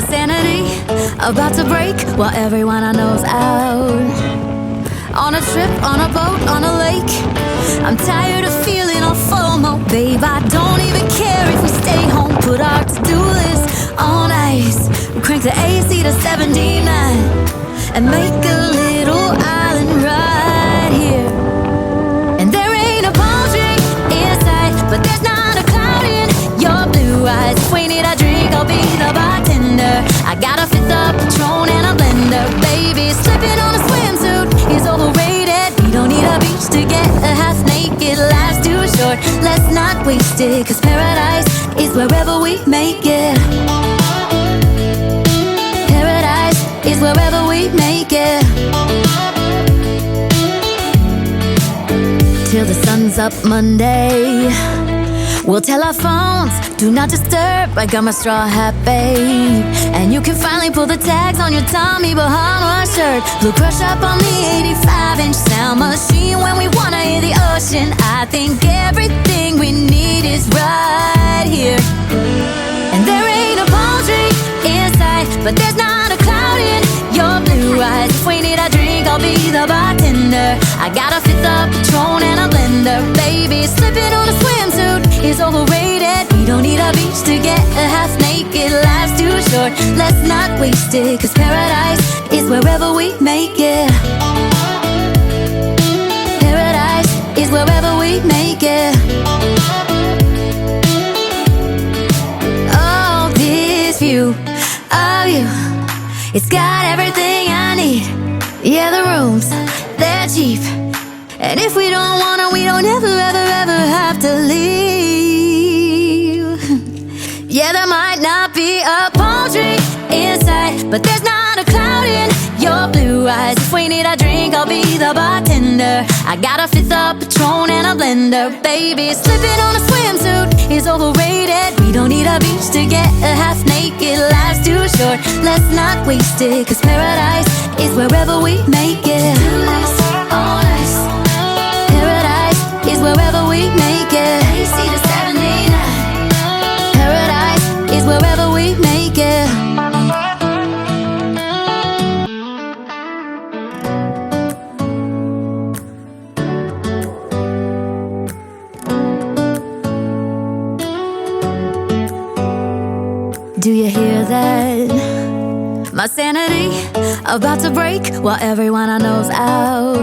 sanity about to break while everyone I know's out. On a trip, on a boat, on a lake. I'm tired of feeling all FOMO. Babe, I don't even care if we stay home. Put our to-do list on ice. We crank the AC to 79 and make a little island right here. And there ain't a palm tree in sight, but there's not a cloud in your blue eyes. If we need a drink, I'll be the bartender. I got a fifth of Patron and a blender. Baby, slipping on a swimsuit is overrated. We don't need a beach to get a half naked. Life's too short, let's not waste it. Cause paradise is wherever we make it. Paradise is wherever we make it. Till the sun's up Monday, we'll tell our phones, do not disturb. I got my straw hat, babe. And you can finally pull the tags on your Tommy Bahama shirt. Blue crush up on the 85-inch sound machine. When we wanna hear the ocean, I think everything we need is right here. And there ain't a palm tree in sight, but there's not a cloud in your blue eyes. If we need a drink, I'll be the bartender. I got a fifth of Patron and a blender. Baby, slipping on a swimsuit is overrated. We don't need a beach to get a half naked. Life's too short, let's not waste it. Cause paradise is wherever we make it. Paradise is wherever we make it. Oh, this view of you, it's got everything I need. Yeah, the rooms, they're cheap. And if we don't wanna, we don't ever, ever, ever have to leave. Yeah, there might not be a palm tree in sight, but there's not a cloud in your blue eyes. If we need a drink, I'll be the bartender. I got a fifth of Patron and a blender. Baby, slipping on a swimsuit is overrated. We don't need a beach to get a half naked. Life's too short, let's not waste it. Cause paradise is wherever we make it. On ice. Paradise is wherever we make it. AC to 79. Paradise is wherever we make it. Do you hear that? My sanity about to break while everyone I know's out.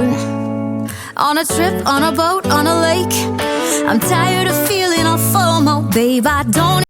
On a trip, on a boat, on a lake. I'm tired of feeling all FOMO. Babe, I don't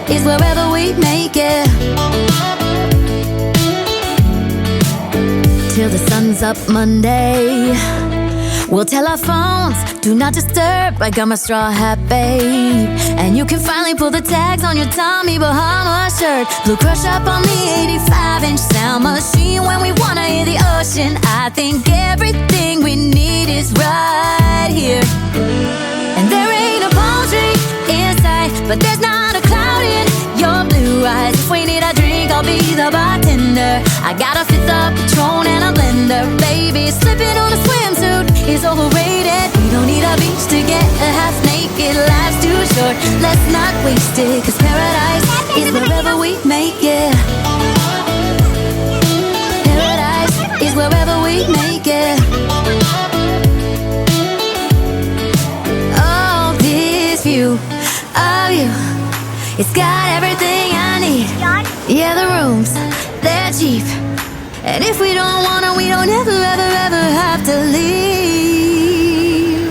is wherever we make it. Till the sun's up Monday, we'll tell our phones, do not disturb. I got my straw hat, babe. And you can finally pull the tags on your Tommy Bahama shirt. Blue crush up on the 85-inch sound machine. When we wanna hear the ocean, I think everything we need is right here. And there ain't a palm tree in sight, but there's not a cloud in your blue eyes. If we need a drink, I'll be the bartender. I got a fifth of Patron and a blender. Baby, slipping on a swimsuit is overrated. We don't need a beach to get a half naked. Life's too short, let's not waste it. Cause paradise is wherever we make it. Paradise is wherever we make it. Oh, this view of you, it's got everything I need. Yeah, the rooms, they're cheap. And if we don't wanna, we don't ever, ever, ever have to leave.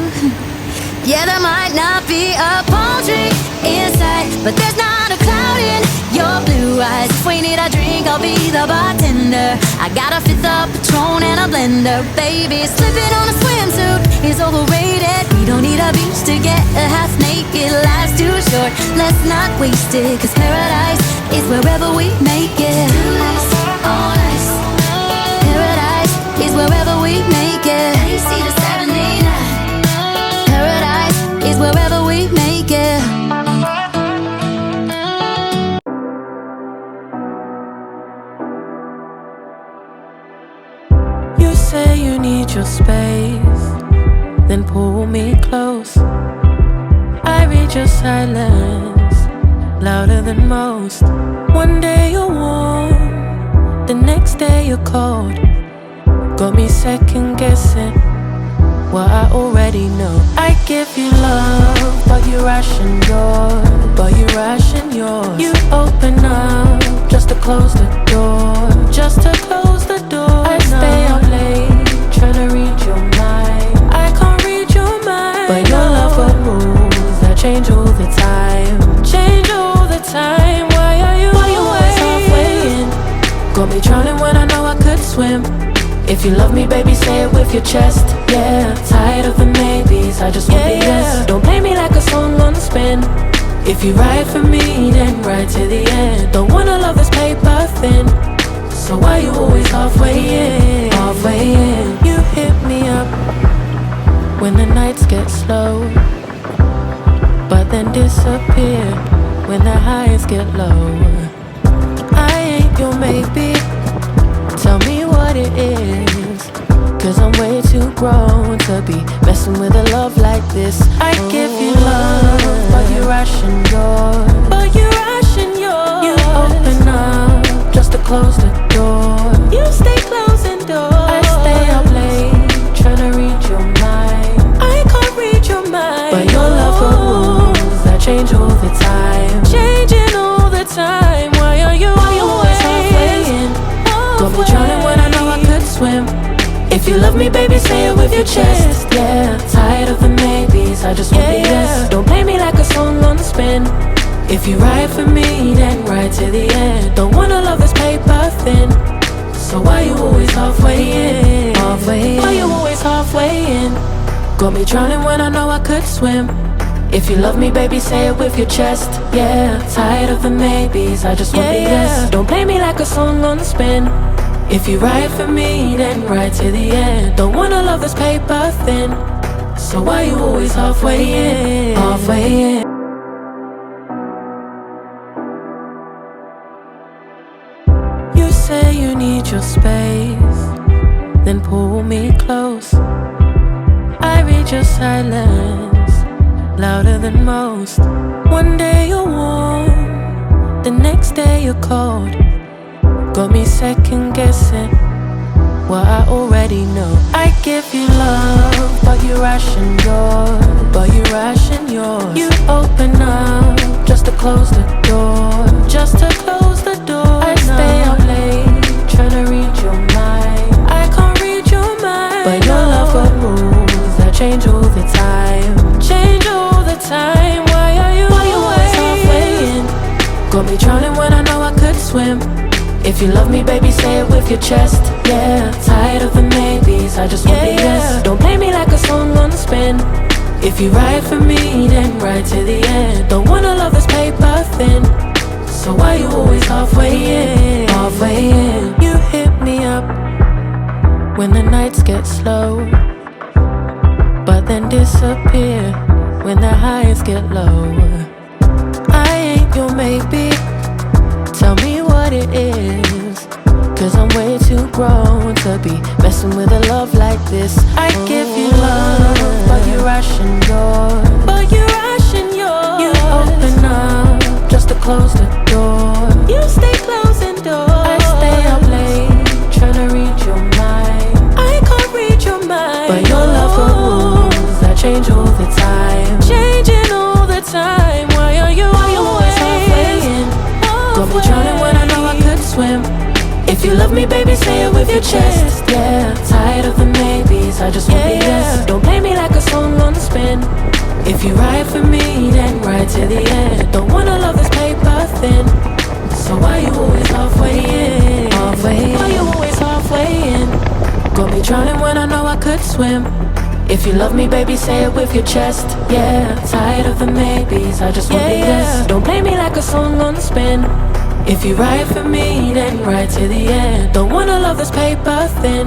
Yeah, there might not be a palm tree in sight, but there's not a cloud in your blue eyes. If we need a drink, I'll be the bartender. I got a fifth of Patron and a blender. Baby, slipping on a swimsuit is overrated. don't need a beach to get a half naked. Life's too short, let's not waste it. Cause paradise is wherever we make it. On ice. Paradise is wherever we make it. AC to 79. Paradise is wherever we make it. You say you need your space, then pull me close. I read your silence, louder than most. One day you're warm, the next day you're cold. Got me second guessing what I already know. I give you love, but you ration yours. You open up just to close the door. I stay up late, tryna read your mind. I can't read your mind, but your love got rules that change all the time. Why are you always halfway in? Got me drowning when I know I could swim. If you love me, baby, say it with your chest. Yeah, tired of the maybes, I just want the yes. Don't play me like a song on spin. If you ride for me, then ride to the end. Don't wanna love this paper thin. So why you always halfway in? You hit me up when the nights get slow, but then disappear when the highs get low. I ain't your maybe, tell me what it is. Cause I'm way too grown to be messing with a love like this. I give you love, but you ration yours. You open up just to close the door. You stay closing doors. I stay up late, tryna read your mind. I can't read your mind, but your love got rules that change all the time. Why are you always halfway in? Got me drowning when I know I could swim. If you love me, baby, say it with your chest. Yeah, tired of the maybes, I just want the yes. Don't play me like a song on spin. If you ride for me, then ride to the end. Don't wanna love this paper thin. So why you always halfway in? Why you always halfway in? Got me drowning when I know I could swim. If you love me, baby, say it with your chest. Yeah, tired of the maybes, I just want the yes. Don't play me like a song on spin. If you ride for me, then ride to the end. Don't wanna love this paper thin. So why you always halfway in? You say you need your space, then pull me close. I read your silence, louder than most. One day you're warm, the next day you're cold. Got me second guessing what I already know. I give you love, but you ration yours. You open up just to close the door. I stay up late, tryna read your mind. I can't read your mind, but your love got rules that change all the time. Why are you always halfway in? Got me drowning when I know I could swim. If you love me, baby, say it with your chest. Yeah, tired of the maybes, I just want the yes. Don't play me like a song on spin. If you ride for me, then ride to the end. Don't wanna love this paper thin. So why you always halfway in? You hit me up when the nights get slow, but then disappear when the highs get low. I ain't your maybe, tell me what it is. Cause I'm way too grown to be messing with a love like this. I give you love, but you ration yours. You open up just to close the door. You stay closing doors. I stay up late, tryna read your mind. I can't read your mind, but your love got rules that change all the time. Why are you always halfway in? Got me drowning when I know I could swim. If you love me, baby, say it with your chest. Yeah, tired of the maybes, I just want the yes. Don't play me like a song on spin. If you ride for me, then ride to the end. Don't wanna love this paper thin. So why you always halfway in? Why you always halfway in? Got me drowning when I know I could swim. If you love me, baby, say it with your chest. Yeah, tired of the maybes, I just want the yes. Don't play me like a song on spin. If you ride for me, then ride to the end. Don't wanna love this paper thin,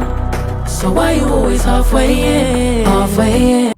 so why you always halfway in? Halfway in.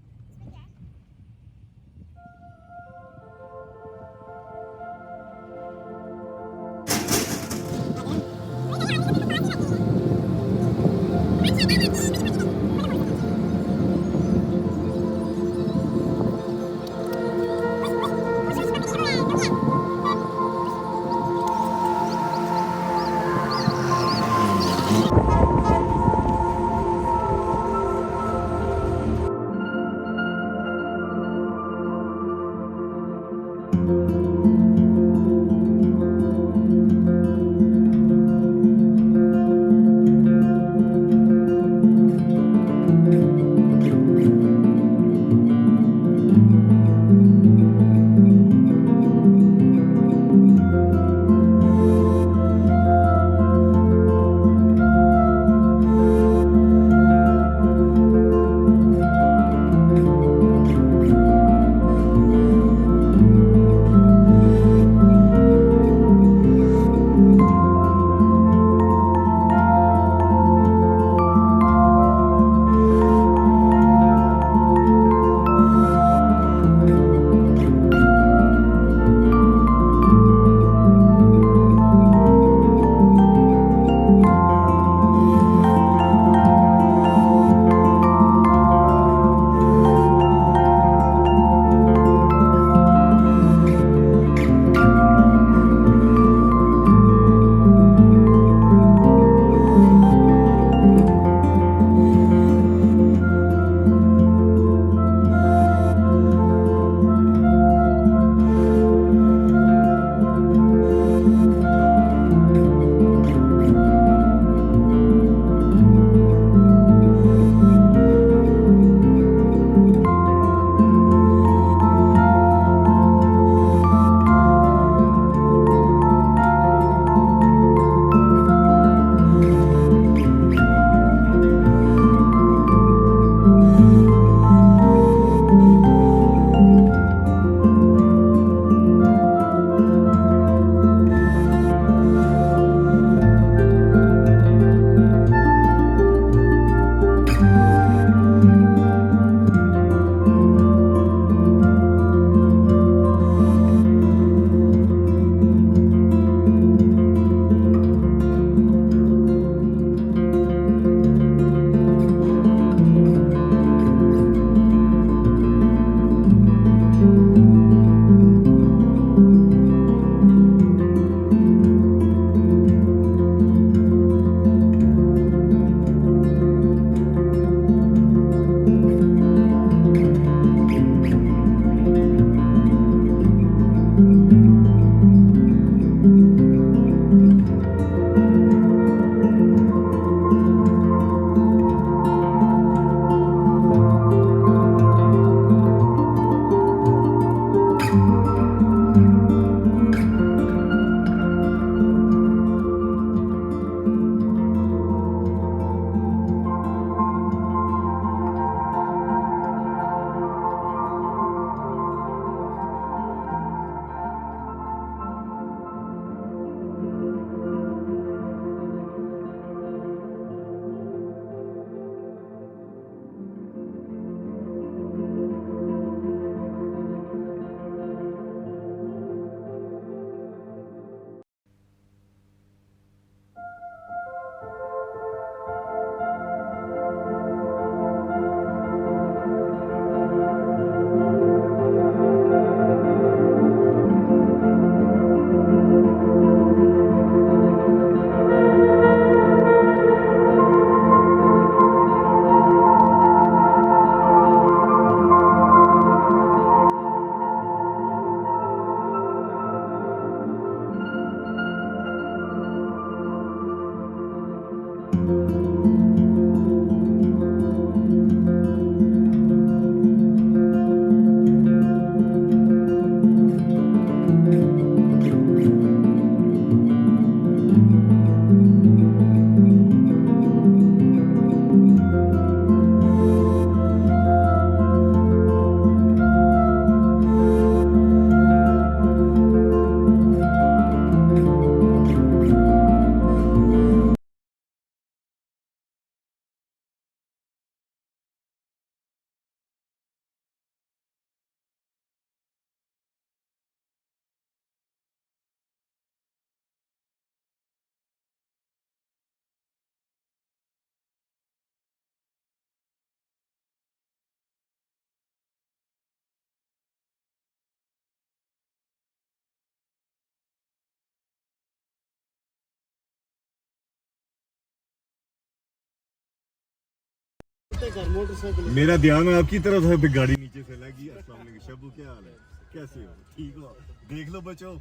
मेरा ध्यान आपकी तरफ है, गाड़ी नीचे से लगी। अस्सलाम वालेकुम शब्बू, क्या हाल है, कैसे हो, ठीक हो? देख लो बच्चों।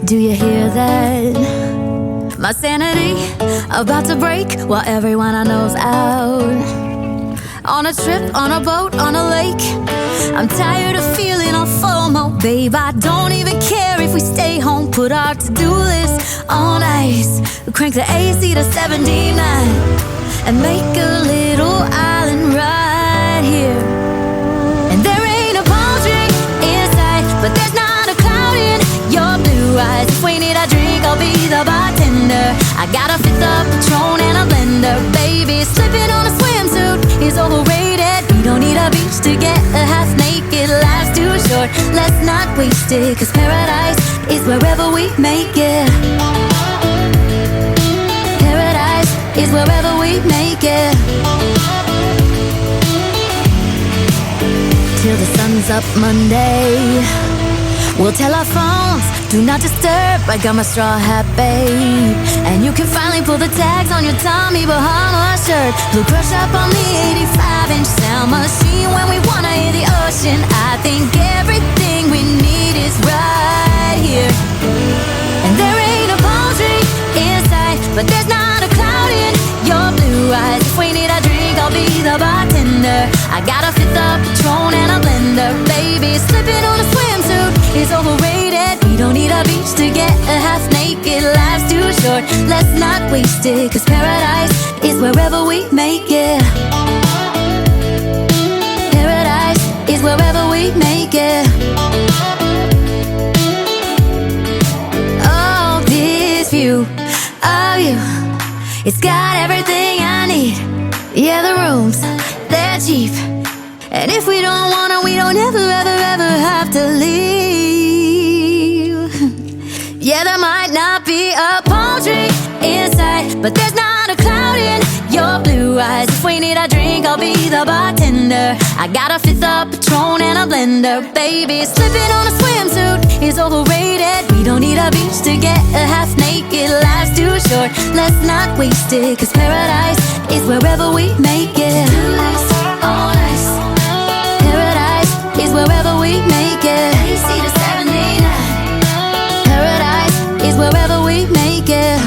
Do you hear that? My sanity about to break while everyone I know's out. On a trip, on a boat, on a lake. I'm tired of feeling all FOMO. Babe, I don't even care if we stay home. Put our to-do list on ice. Crank the AC to 79 and make a little island right here. And there ain't a palm tree in sight, but there's not a cloud in your blue eyes. If we need a drink, I'll be the bartender. I got a fifth of Patron and a blender. Baby, slipping on a swimsuit is overrated. We don't need a beach to get a half naked. Life's too short, let's not waste it. Cause paradise is wherever we make it. Paradise is wherever we make it. Till the sun's up Monday, we'll tell our phones, do not disturb. I got my straw hat, babe. And you can finally pull the tags on your Tommy Bahama shirt. Blue crush up on the 85-inch sound machine. When we wanna hear the ocean, I think everything we need is right here. And there ain't a palm tree in sight, but there's not a cloud in your blue eyes. If we need a drink, I'll be the bartender. I got a fifth of Patron and a blender. Baby, slipping on a swimsuit is overrated. We don't need a beach to get a half naked. Life's too short, let's not waste it. Cause paradise is wherever we make it. Paradise is wherever we make it. Oh, this view of you, it's got everything I need. Yeah, the rooms, they're cheap. And if we don't wanna, we don't ever, ever, ever have to leave. Yeah, there might not be a palm tree in sight, but there's not a cloud in your blue eyes. If we need a drink, I'll be the bartender. I got a fifth of Patron and a blender. Baby, slipping on a swimsuit is overrated. We don't need a beach to get a half naked. Life's too short, let's not waste it. Cause paradise is wherever we make it. On ice. Paradise is wherever we make it. AC to 79. Paradise is wherever we make it.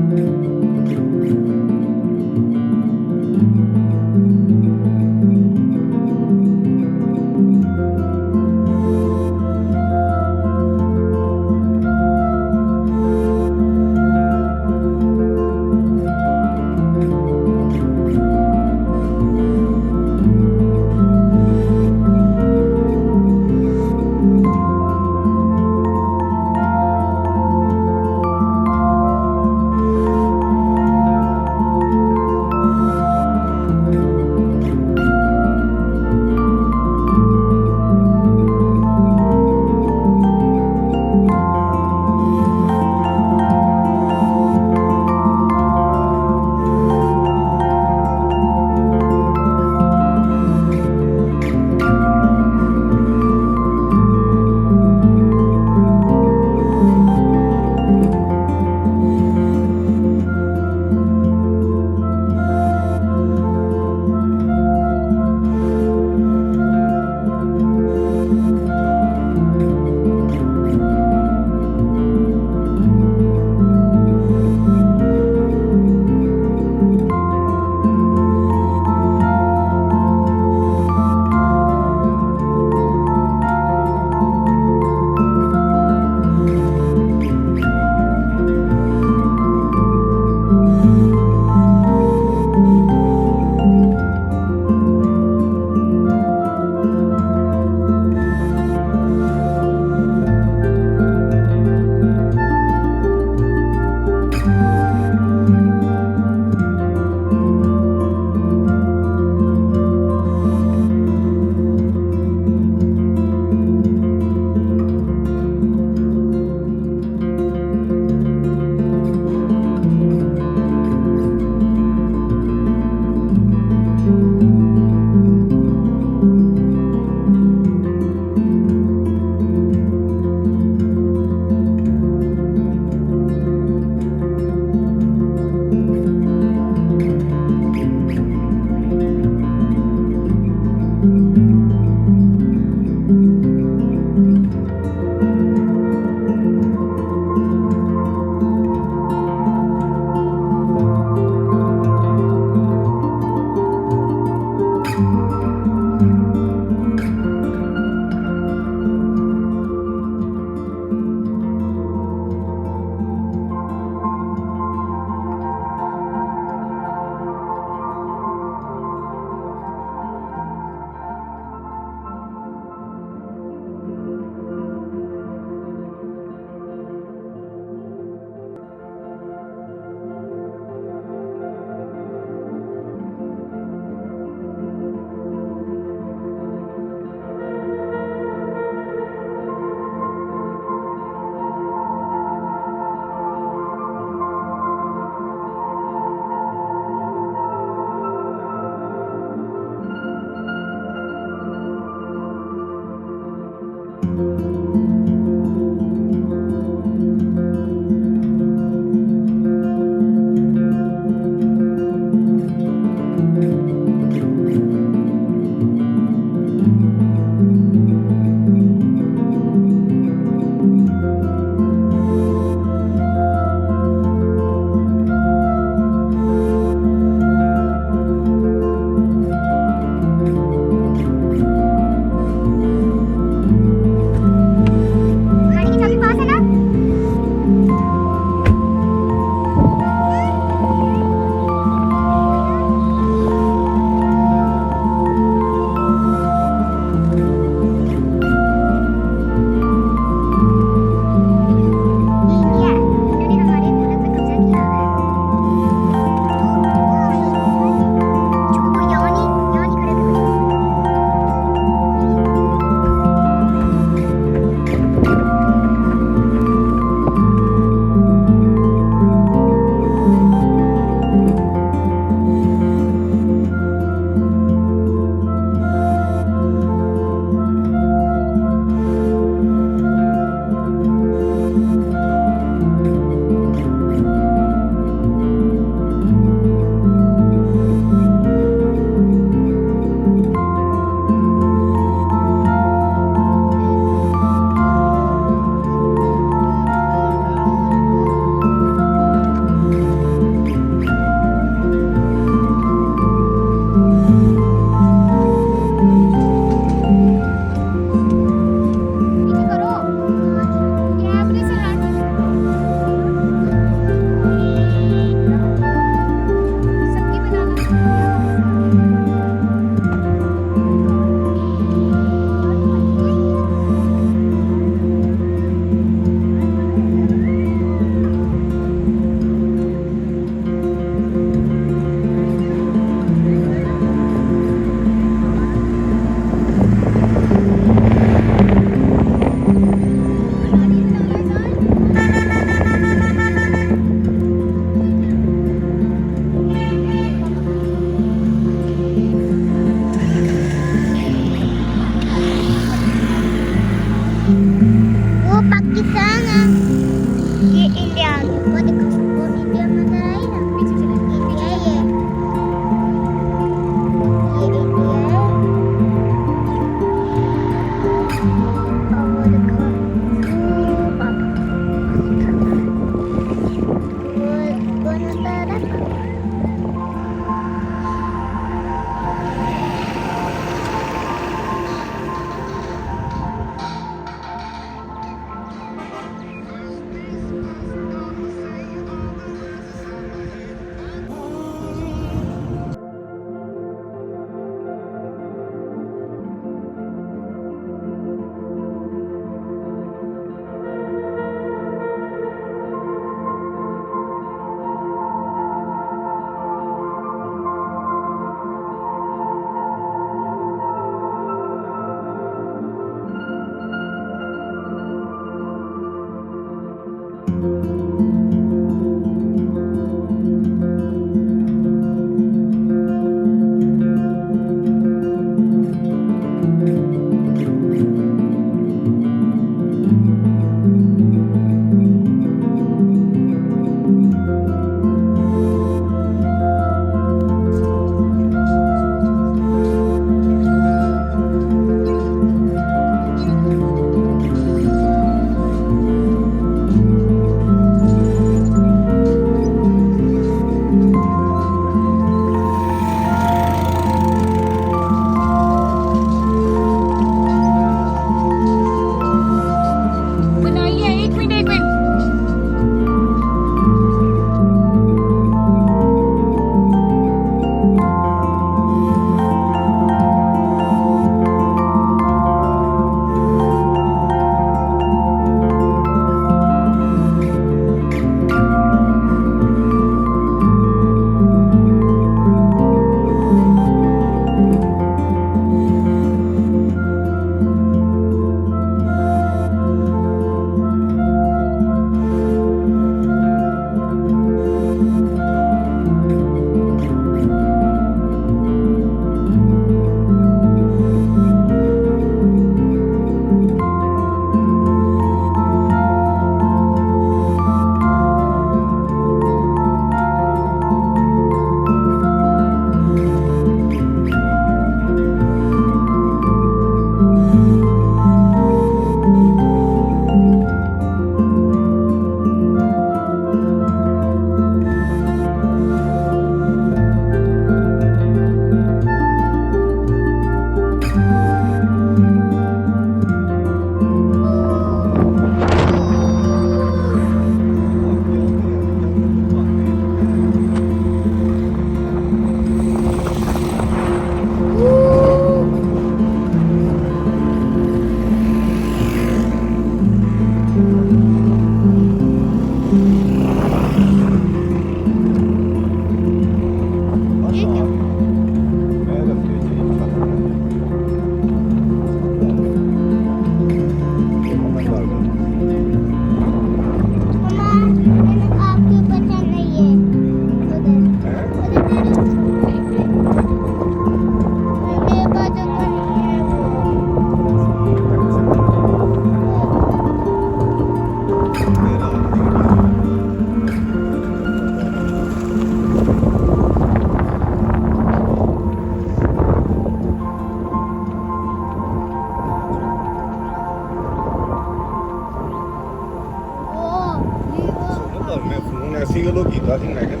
ਗੱਲੋਂ ਕੀਤਾ ਸੀ ਮੈਂ ਕਿਹਾ